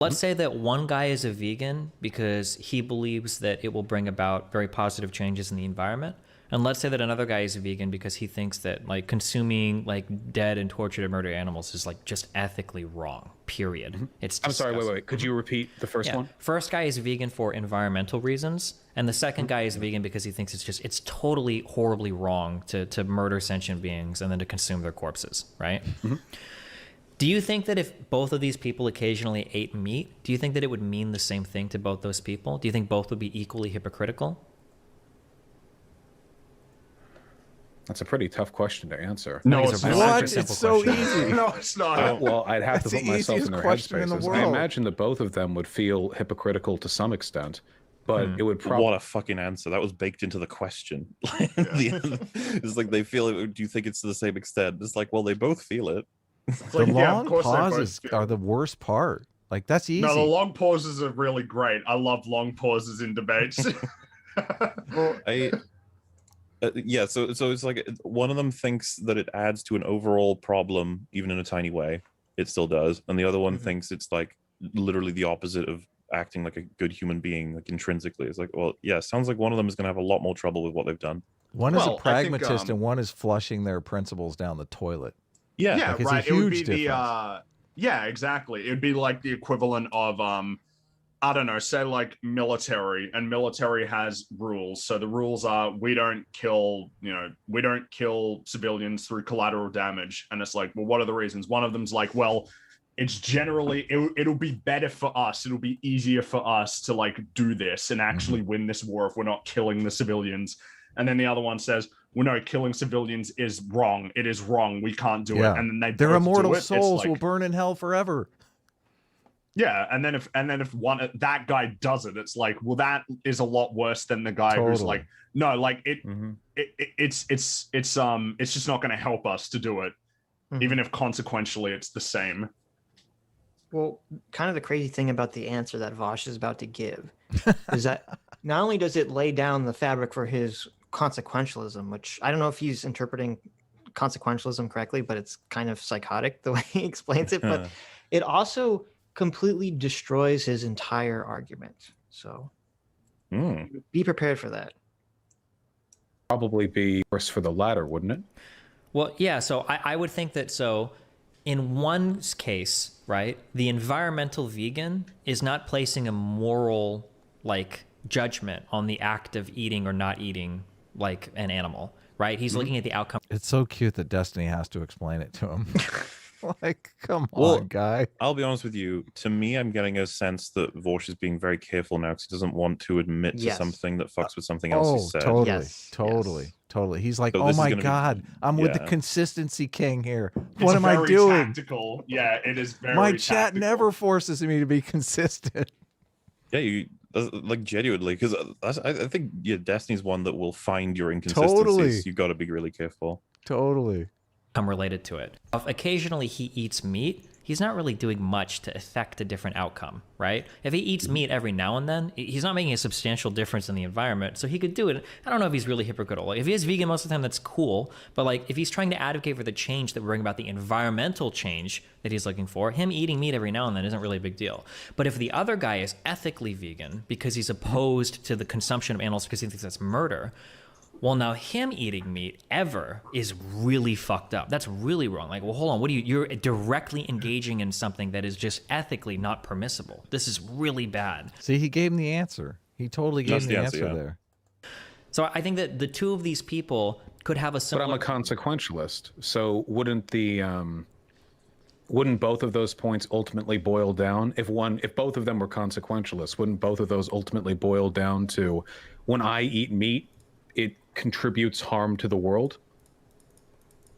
Let's say that one guy is a vegan because he believes that it will bring about very positive changes in the environment. And let's say that another guy is a vegan because he thinks that like consuming like dead and tortured and murdered animals is like just ethically wrong, period. It's I'm sorry, disgusting. wait. Could you repeat the first one? First guy is vegan for environmental reasons, and the second guy is vegan because he thinks it's totally horribly wrong to murder sentient beings and then to consume their corpses, right? Do you think that if both of these people occasionally ate meat, do you think that it would mean the same thing to both those people? Do you think both would be equally hypocritical? That's a pretty tough question to answer. No, it's a not. very What? simple It's so question. easy. No, it's not. Well, I'd have to That's put the myself in easiest their question in the headspaces. I world. imagine that both of them would feel hypocritical to some extent, but it would probably... What a fucking answer. That was baked into the question. It's like they feel it. Do you think it's to the same extent? It's like, well, they both feel it. The long pauses are the worst part. Like, that's easy. No, the long pauses are really great. I love long pauses in debates. Well, yeah, so it's like one of them thinks that it adds to an overall problem, even in a tiny way. It still does. And the other one thinks it's like literally the opposite of acting like a good human being, like intrinsically. It's like, well, yeah, sounds like one of them is going to have a lot more trouble with what they've done. One is a Well, I think, pragmatist and one is flushing their principles down the toilet. Yeah. Yeah, Like, it's a right. It would be huge the difference. yeah, exactly. It'd be like the equivalent of I don't know, say like military, and military has rules. So the rules are we don't kill civilians through collateral damage. And it's like, well, what are the reasons? One of them's like, well, it's generally it'll be better for us. It'll be easier for us to like do this and actually win this war if we're not killing the civilians. And then the other one says, well, no, killing civilians is wrong. It is wrong. We can't do it. And then their both immortal do it. It's souls like, will burn in hell forever. yeah, and then if one that guy does it, it's like, well, that is a lot worse than the guy who's like, no, like it's just not going to help us to do it, even if consequentially it's the same. Well, kind of the crazy thing about the answer that Vaush is about to give is that not only does it lay down the fabric for his consequentialism, which I don't know if he's interpreting consequentialism correctly, but it's kind of psychotic the way he explains it, but it also completely destroys his entire argument. So be prepared for that. Probably be worse for the latter, wouldn't it? Well, yeah, so I would think that so in one case, right, the environmental vegan is not placing a moral like judgment on the act of eating or not eating like an animal, right? He's looking at the outcome. It's so cute that Destiny has to explain it to him. Like, come on, guy. I'll be honest with you. To me, I'm getting a sense that Vaush is being very careful now because he doesn't want to admit to something that fucks with something else he said. Totally. He's like, So oh this is my gonna be- God, I'm with the yeah. consistency king here. It's What am I very doing? Tactical. Yeah, it is very My chat tactical. never forces me to be consistent. Yeah, you like genuinely, because I think Destiny's one that will find your inconsistencies. Totally. You got to be really careful. Totally. Related to it. If occasionally he eats meat, he's not really doing much to affect a different outcome, right? If he eats meat every now and then, he's not making a substantial difference in the environment, so he could do it. I don't know if he's really hypocritical. Like, if he is vegan most of the time, that's cool, but like if he's trying to advocate for the change that would bring about the environmental change that he's looking for, him eating meat every now and then isn't really a big deal. But if the other guy is ethically vegan because he's opposed to the consumption of animals because he thinks that's murder, well, now him eating meat ever is really fucked up. That's really wrong. Like, well, hold on. You're directly engaging in something that is just ethically not permissible. This is really bad. See, he gave him the answer. He totally gave That's him the the answer answer, there. So I think that the two of these people could have a But similar... I'm a consequentialist, so wouldn't both of those points ultimately boil down if both of them were consequentialists? Wouldn't both of those ultimately boil down to when I eat meat, it contributes harm to the world?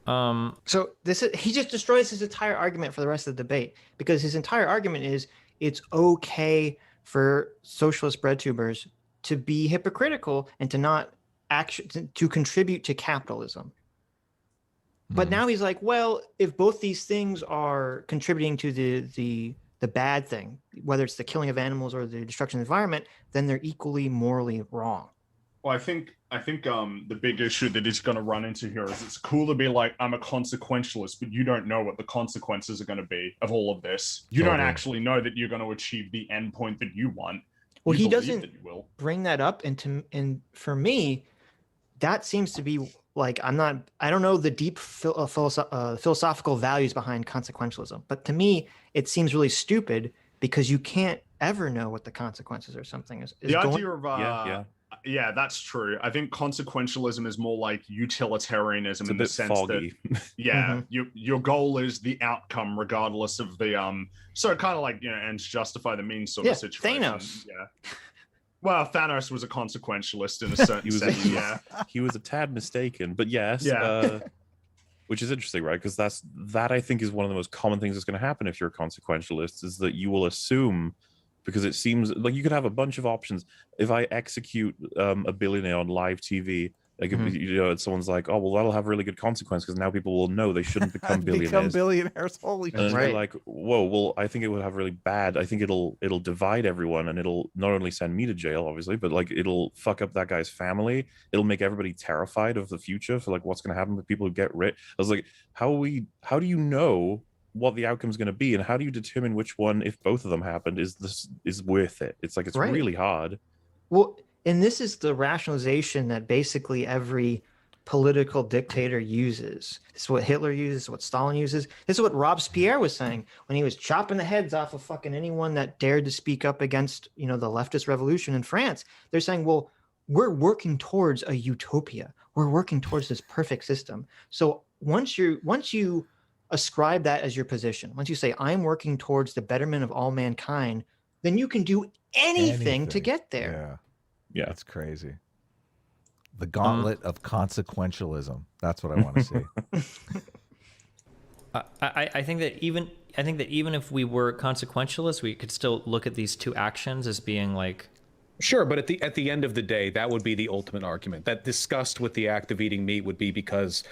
So he just destroys his entire argument for the rest of the debate, because his entire argument is it's okay for socialist bread tubers to be hypocritical and to not to contribute to capitalism. But now he's like, well, if both these things are contributing to the bad thing, whether it's the killing of animals or the destruction of the environment, then they're equally morally wrong. Well, I think the big issue that he's going to run into here is it's cool to be like, I'm a consequentialist, but you don't know what the consequences are going to be of all of this. You don't actually know that you're going to achieve the end point that you want. Well, You he believe doesn't that you will. bring that up, and for me, that seems to be like I don't know the deep philosophical values behind consequentialism, but to me, it seems really stupid because you can't ever know what the consequences or something is The idea of Yeah. that's true. I think consequentialism is more like utilitarianism It's a in the bit sense foggy. that your goal is the outcome regardless of the so kind of like, you know, ends justify the means sort of situation. Thanos. Yeah. Well, Thanos was a consequentialist in a certain sense. Yeah. He was a tad mistaken, but yes. Yeah. Which is interesting, right? Because that I think is one of the most common things that's going to happen if you're a consequentialist, is that you will assume, because it seems like you could have a bunch of options. If I execute a billionaire on live TV, like if, you know, someone's like, oh well, that'll have really good consequence because now people will know they shouldn't become billionaires. Holy And shit. they're like, whoa, well, I think it would have really bad. I think it'll divide everyone, and it'll not only send me to jail, obviously, but like it'll fuck up that guy's family. It'll make everybody terrified of the future for like what's going to happen with people who get rich. I was like, how do you know what the outcome is going to be, and how do you determine which one, if both of them happened, is worth it? It's like it's really hard. Well, and this is the rationalization that basically every political dictator uses. This is what Hitler uses, what Stalin uses. This is what Robespierre was saying when he was chopping the heads off of fucking anyone that dared to speak up against, you know, the leftist revolution in France. They're saying, well, we're working towards a utopia. We're working towards this perfect system. So once you ascribe that as your position, once you say, I'm working towards the betterment of all mankind, then you can do anything to get there. Yeah, that's crazy. The gauntlet of consequentialism. That's what I want to see. I think that even if we were consequentialist, we could still look at these two actions as being like. Sure, but at the end of the day, that would be the ultimate argument. That disgust with the act of eating meat would be because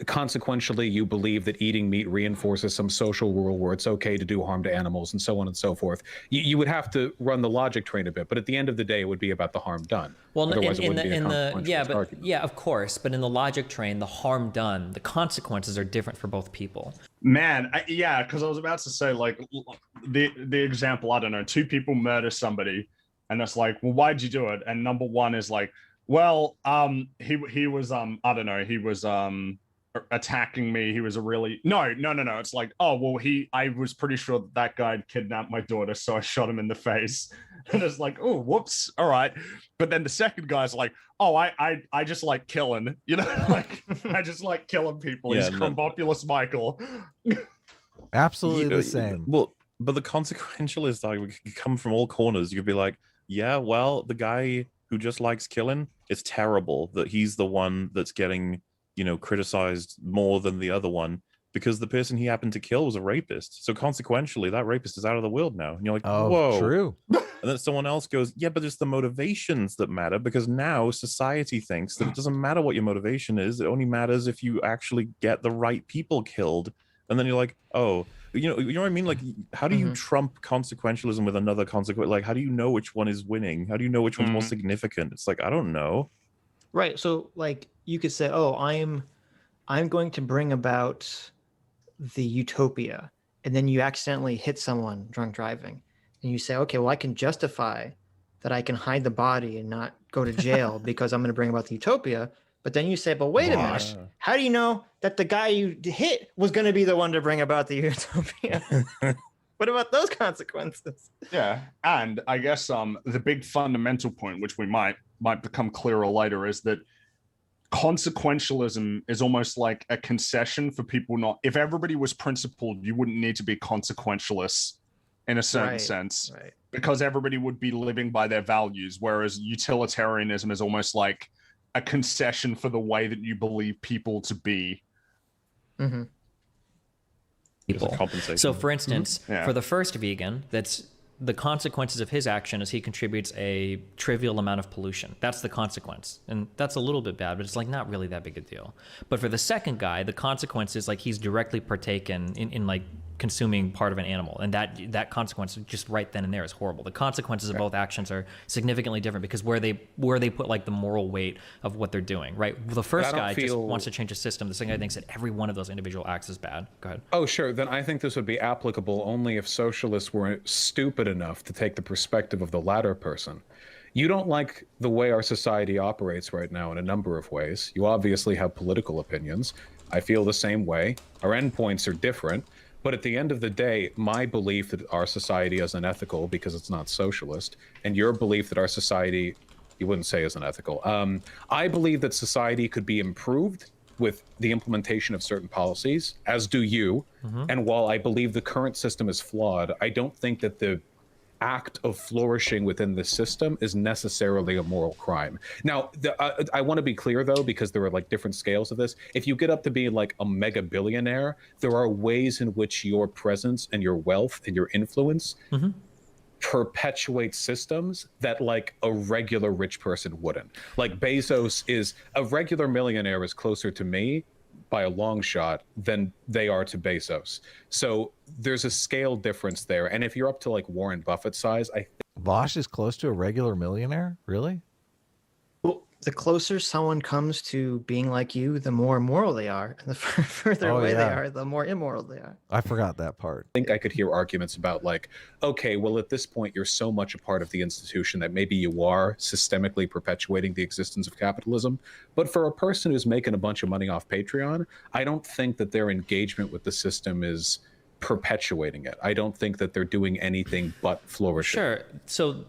consequentially you believe that eating meat reinforces some social rule where it's okay to do harm to animals and so on and so forth. You would have to run the logic train a bit, but at the end of the day, it would be about the harm done. Well, otherwise it wouldn't be a consequentialist argument. Yeah, of course. But in the logic train, the harm done, the consequences are different for both people. Man, because I was about to say, like, the example, I don't know, two people murder somebody. And it's like, well, why'd you do it? And number one is like, well, he was I don't know, he was attacking me. He was a really no. It's like, oh well, I was pretty sure that guy had kidnapped my daughter, so I shot him in the face. And it's like, oh, whoops, all right. But then the second guy's like, oh, I just like killing, you know, like I just like killing people. He's Crumbopulous Michael. Absolutely the same. Well, but the consequentialist like could come from all corners. You could be like, yeah, well, the guy who just likes killing, it's terrible that he's the one that's getting, you know, criticized more than the other one because the person he happened to kill was a rapist. So consequentially, that rapist is out of the world now. And you're like, oh, whoa. True. And then someone else goes, yeah, but it's the motivations that matter because now society thinks that it doesn't matter what your motivation is. It only matters if you actually get the right people killed. And then you're like, oh, you know what I mean? Like, how do you trump consequentialism with another consequence? Like, how do you know which one is winning? How do you know which one's more significant? It's like, I don't know. Right. So like you could say, oh, I'm going to bring about the utopia. And then you accidentally hit someone drunk driving. And you say, okay, well, I can justify that I can hide the body and not go to jail because I'm going to bring about the utopia. But then you say, but wait a minute, how do you know that the guy you hit was going to be the one to bring about the utopia? What about those consequences? Yeah, and I guess the big fundamental point, which we might become clearer later, is that consequentialism is almost like a concession for people not. If everybody was principled, you wouldn't need to be consequentialists in a certain sense, because everybody would be living by their values. Whereas utilitarianism is almost like a concession for the way that you believe people to be. People. So, for instance, for the first vegan, that's the consequences of his action is he contributes a trivial amount of pollution. That's the consequence. And that's a little bit bad, but it's like not really that big a deal. But for the second guy, the consequence is like he's directly partaken in like consuming part of an animal, and that consequence just right then and there is horrible. The consequences of both actions are significantly different because where they put like the moral weight of what they're doing, right? The first guy just wants to change a system. The second guy thinks that every one of those individual acts is bad. Go ahead. Oh, sure. Then I think this would be applicable only if socialists were stupid enough to take the perspective of the latter person. You don't like the way our society operates right now in a number of ways. You obviously have political opinions. I feel the same way. Our endpoints are different. But at the end of the day, my belief that our society is unethical because it's not socialist, and your belief that our society, you wouldn't say is unethical. I believe that society could be improved with the implementation of certain policies, as do you. And while I believe the current system is flawed, I don't think that the act of flourishing within the system is necessarily a moral crime. Now, I want to be clear, though, because there are like different scales of this. If you get up to being like a mega billionaire, there are ways in which your presence and your wealth and your influence perpetuate systems that like a regular rich person wouldn't. Like Bezos is a regular millionaire is closer to me by a long shot than they are to Bezos. So there's a scale difference there. And if you're up to like Warren Buffett size, I think Vaush is close to a regular millionaire? Really? Well, the closer someone comes to being like you, the more moral they are, and the further away they are, the more immoral they are. I forgot that part. I think I could hear arguments about like, okay, well, at this point, you're so much a part of the institution that maybe you are systemically perpetuating the existence of capitalism. But for a person who's making a bunch of money off Patreon, I don't think that their engagement with the system is perpetuating it. I don't think that they're doing anything but flourishing. Sure. So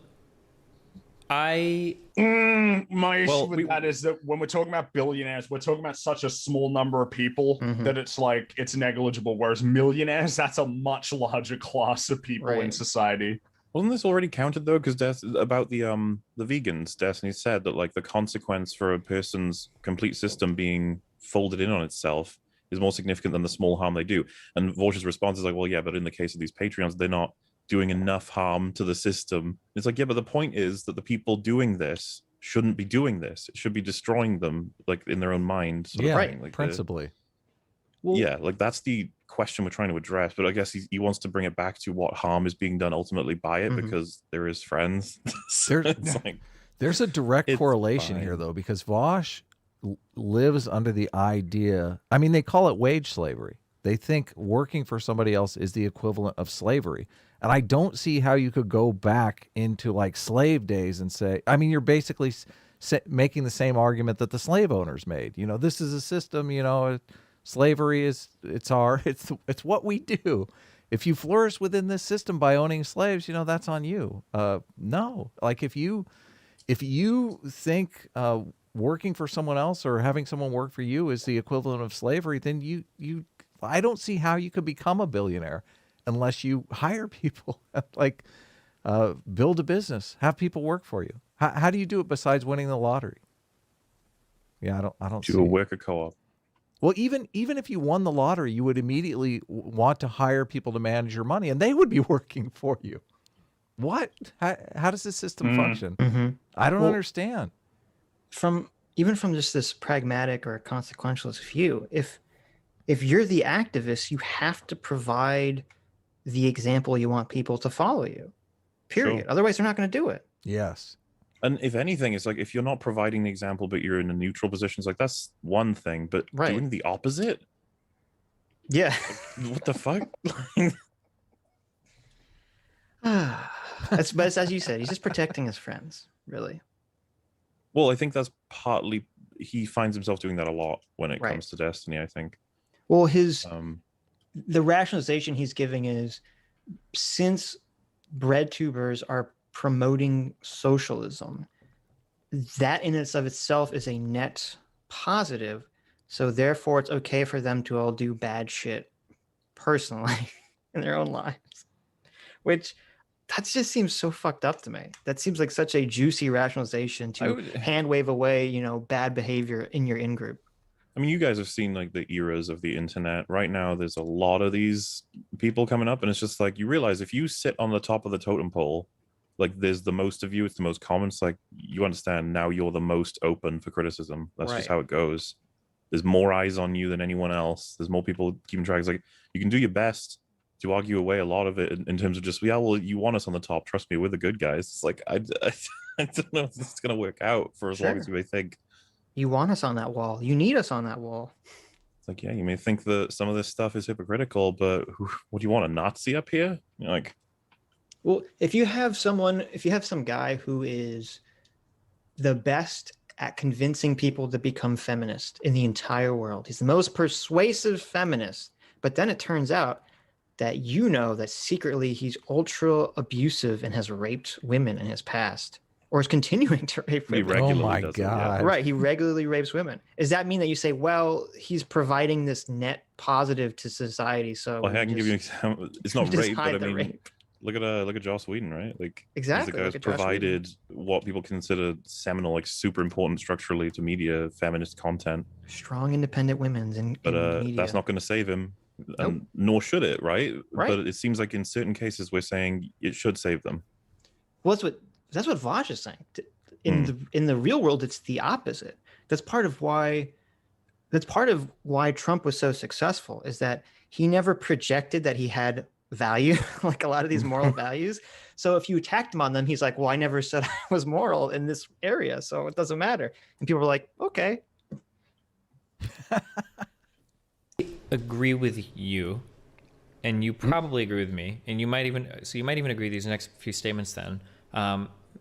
my issue with that is that when we're talking about billionaires, we're talking about such a small number of people that it's like it's negligible. Whereas millionaires, that's a much larger class of people in society. Wasn't this already counted though? Because about the vegans, Destiny said that like the consequence for a person's complete system being folded in on itself is more significant than the small harm they do. And Vaush's response is like, well, yeah, but in the case of these Patreons, they're not doing enough harm to the system. It's like, yeah, but the point is that the people doing this shouldn't be doing this. It should be destroying them, like in their own mind. Sort of thing. Like principally. Yeah, like that's the question we're trying to address. But I guess he wants to bring it back to what harm is being done ultimately by it, because they're his friends. So There's a direct correlation here, though, because Vaush lives under the idea, I mean, they call it wage slavery. They think working for somebody else is the equivalent of slavery. And I don't see how you could go back into like slave days and say, I mean, you're basically making the same argument that the slave owners made. You know, this is a system, you know, slavery is, it's what we do. If you flourish within this system by owning slaves, you know, that's on you. No, like if you think working for someone else or having someone work for you is the equivalent of slavery, then I don't see how you could become a billionaire unless you hire people, like build a business, have people work for you. How do you do it besides winning the lottery? Yeah, I don't do a worker co-op. Well, even if you won the lottery, you would immediately want to hire people to manage your money, and they would be working for you. What? How does this system function? I don't understand. Even from just this pragmatic or consequentialist view, if you're the activist, you have to provide the example you want people to follow you. Period. Sure. Otherwise, they're not going to do it. Yes. And if anything, it's like if you're not providing the example, but you're in a neutral position, it's like that's one thing. But doing the opposite, yeah, like, what the fuck? But as you said, he's just protecting his friends, really. Well, I think that's partly he finds himself doing that a lot when it comes to Destiny. I think. Well, the rationalization he's giving is since bread tubers are promoting socialism, that in and of itself is a net positive. So therefore, it's okay for them to all do bad shit personally in their own lives, which that just seems so fucked up to me. That seems like such a juicy rationalization to hand wave away, you know, bad behavior in your in-group. I mean, you guys have seen like the eras of the internet. Right now, there's a lot of these people coming up, and it's just like you realize if you sit on the top of the totem pole, like there's the most of you, it's the most common. It's like you understand now you're the most open for criticism. That's just how it goes. There's more eyes on you than anyone else. There's more people keeping track. It's like you can do your best, to argue away a lot of it in terms of just, yeah, well, you want us on the top. Trust me, we're the good guys. It's like, I don't know if this is going to work out for as long as you may think. You want us on that wall. You need us on that wall. It's like, yeah, you may think that some of this stuff is hypocritical, but what do you want, a Nazi up here? You know, like, well, if you have some guy who is the best at convincing people to become feminist in the entire world, he's the most persuasive feminist, but then it turns out that that secretly he's ultra abusive and has raped women in his past, or is continuing to rape women. Oh my God. Right, he regularly rapes women. Does that mean that you say, well, he's providing this net positive to society? So well, I can give you an example. It's not rape, but I mean, rape. look at Joss Whedon, right? Like, exactly. He's the guy who's provided what people consider seminal, like super important structurally to media, feminist content. Strong, independent women in media. That's not going to save him. Nope. Nor should it, right? Right? But it seems like in certain cases we're saying it should save them. Well, that's what Vaush is saying. In the real world, it's the opposite. That's part of why Trump was so successful, is that he never projected that he had value, like a lot of these moral values. So if you attacked him on them, he's like, well, I never said I was moral in this area, so it doesn't matter. And people were like, okay. Agree with you, and you probably agree with me, and you might even agree with these next few statements then.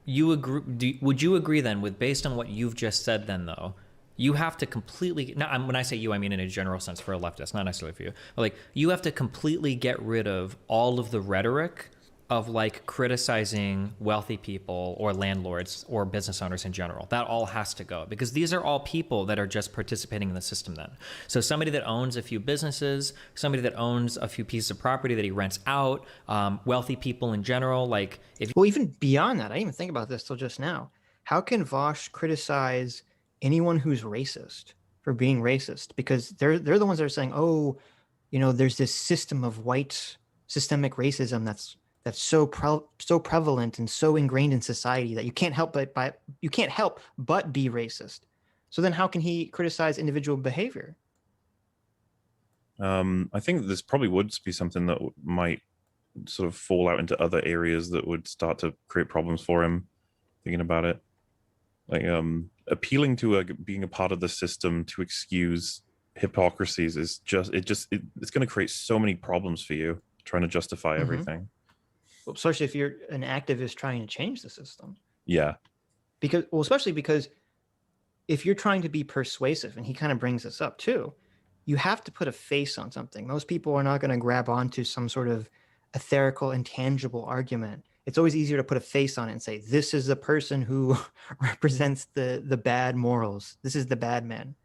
You agree? Would you agree then, with based on what you've just said then, though, you have to completely, when I say you, I mean in a general sense for a leftist, not necessarily for you, but like you have to completely get rid of all of the rhetoric of like criticizing wealthy people or landlords or business owners in general. That all has to go, because these are all people that are just participating in the system then. So somebody that owns a few businesses, somebody that owns a few pieces of property that he rents out, wealthy people in general, like well, even beyond that, I didn't even think about this till just now. How can Vaush criticize anyone who's racist for being racist? Because they're the ones that are saying, oh, there's this system of white systemic racism that's so prevalent and so ingrained in society that you can't help but be racist. So then how can he criticize individual behavior? I think this probably would be something that might sort of fall out into other areas that would start to create problems for him, thinking about it. Like appealing to being a part of the system to excuse hypocrisies is it's going to create so many problems for you trying to justify everything. Especially if you're an activist trying to change the system. Yeah. Especially because if you're trying to be persuasive, and he kind of brings this up too, you have to put a face on something. Most people are not going to grab onto some sort of etherical, intangible argument. It's always easier to put a face on it and say, this is the person who represents the bad morals. This is the bad man.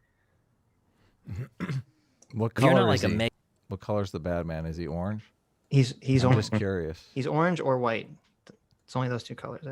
What color is he? What color's the bad man? Is he orange? He's I'm orange. just curious. He's orange or white. It's only those two colors.